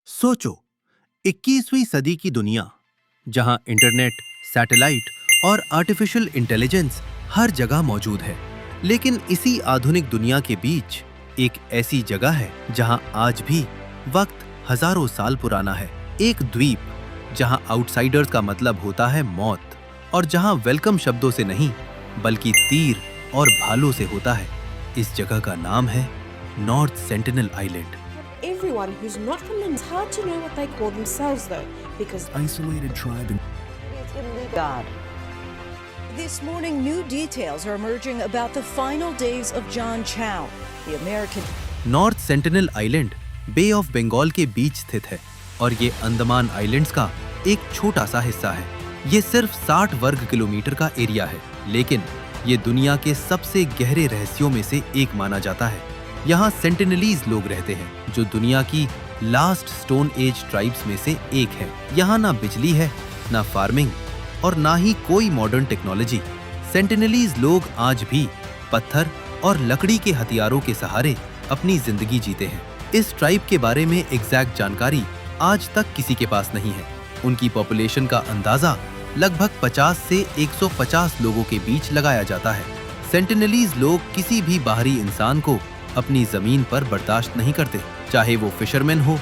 सोचो, 21वीं सदी की दुनिया जहां इंटरनेट, सैटेलाइट और आर्टिफिशियल इंटेलिजेंस हर जगह मौजूद है। लेकिन इसी आधुनिक दुनिया के बीच एक ऐसी जगह है जहां आज भी वक्त हजारों साल पुराना है। एक द्वीप जहां आउटसाइडर्स का मतलब होता है मौत और जहां वेलकम शब्दों से नहीं बल्कि तीर और भालों से होता है। इस जगह का नाम है north sentinel island. Everyone who's not from them, it's hard to know what they call themselves though, because isolated tribe God. This morning, new details are emerging about the final days of John Chow, the American. North sentinel island bay of Bengal के बीच स्थित है और ये Andaman islands का एक छोटा सा हिस्सा है। ये सिर्फ 60 वर्ग किलोमीटर का एरिया है, लेकिन ये दुनिया के सबसे गहरे रहस्यों में से एक माना जाता है। यहाँ सेंटिनलीज लोग रहते हैं जो दुनिया की लास्ट स्टोन एज ट्राइब्स में से एक है। यहाँ ना बिजली है, ना फार्मिंग और ना ही कोई मॉडर्न टेक्नोलॉजी। सेंटिनलीज लोग आज भी पत्थर और लकड़ी के हथियारों के सहारे अपनी जिंदगी जीते हैं। इस ट्राइब के बारे में एग्जैक्ट जानकारी आज तक किसी के पास नहीं है। उनकी पॉपुलेशन का अंदाजा लगभग 50 से 150 लोगों के बीच लगाया जाता है। सेंटिनलीज लोग किसी भी बाहरी इंसान को अपनी जमीन पर बर्दाश्त नहीं करते, चाहे वो फिशरमैन हो,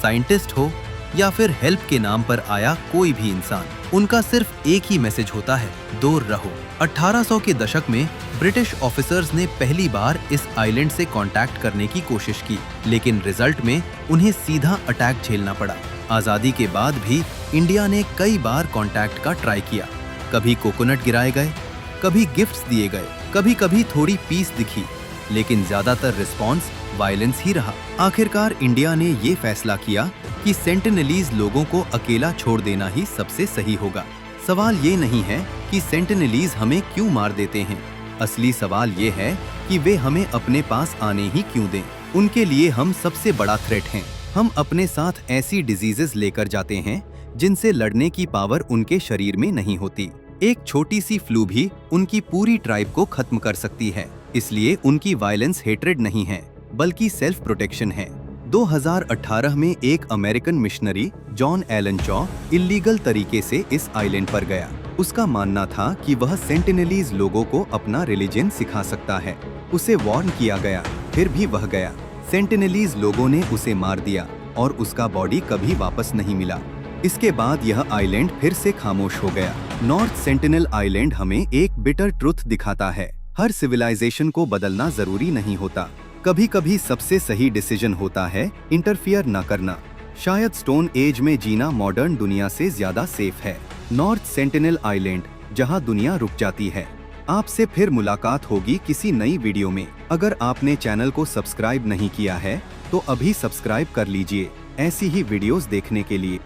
साइंटिस्ट हो या फिर हेल्प के नाम पर आया कोई भी इंसान। उनका सिर्फ एक ही मैसेज होता है, दूर रहो। 1800 के दशक में ब्रिटिश ऑफिसर्स ने पहली बार इस आइलैंड से कांटेक्ट करने की कोशिश की, लेकिन रिजल्ट में उन्हें सीधा अटैक झेलना पड़ा। आजादी के बाद भी इंडिया ने कई बार कांटेक्ट का ट्राई किया। कभी कोकोनट गिराए गए, कभी गिफ्ट्स दिए गए, कभी थोड़ी पीस दिखी, लेकिन ज्यादातर रिस्पॉन्स वायलेंस ही रहा। आखिरकार इंडिया ने ये फैसला किया कि सेंटिनलीज लोगों को अकेला छोड़ देना ही सबसे सही होगा। सवाल ये नहीं है कि सेंटिनलीज हमें क्यों मार देते हैं, असली सवाल ये है कि वे हमें अपने पास आने ही क्यों दें। उनके लिए हम सबसे बड़ा थ्रेट हैं। हम अपने साथ ऐसी डिजीजेस लेकर जाते हैं जिनसे लड़ने की पावर उनके शरीर में नहीं होती। एक छोटी सी फ्लू भी उनकी पूरी ट्राइब को खत्म कर सकती है। इसलिए उनकी वायलेंस हेट्रेड नहीं है, बल्कि सेल्फ प्रोटेक्शन है। 2018 में एक American missionary John Allen Chau illegal तरीके से इस आइलैंड पर गया। उसका मानना था कि वह सेंटिनलीज लोगों को अपना रिलीजन सिखा सकता है। उसे वार्न किया गया, फिर भी वह गया। सेंटिनलीज लोगों ने उसे मार दिया और उसका बॉडी कभी वापस नहीं मिला। इसके बाद यह आइलैंड फिर से खामोश हो गया। नॉर्थ सेंटिनल आइलैंड हमें एक बिटर ट्रुथ दिखाता है, हर सिविलाइजेशन को बदलना जरूरी नहीं होता। कभी कभी सबसे सही डिसीजन होता है इंटरफियर न करना। शायद स्टोन एज में जीना मॉडर्न दुनिया से ज्यादा सेफ है। नॉर्थ सेंटिनल आइलैंड, जहां दुनिया रुक जाती है। आपसे फिर मुलाकात होगी किसी नई वीडियो में। अगर आपने चैनल को सब्सक्राइब नहीं किया है तो अभी सब्सक्राइब कर लीजिए ऐसी ही वीडियोस देखने के लिए।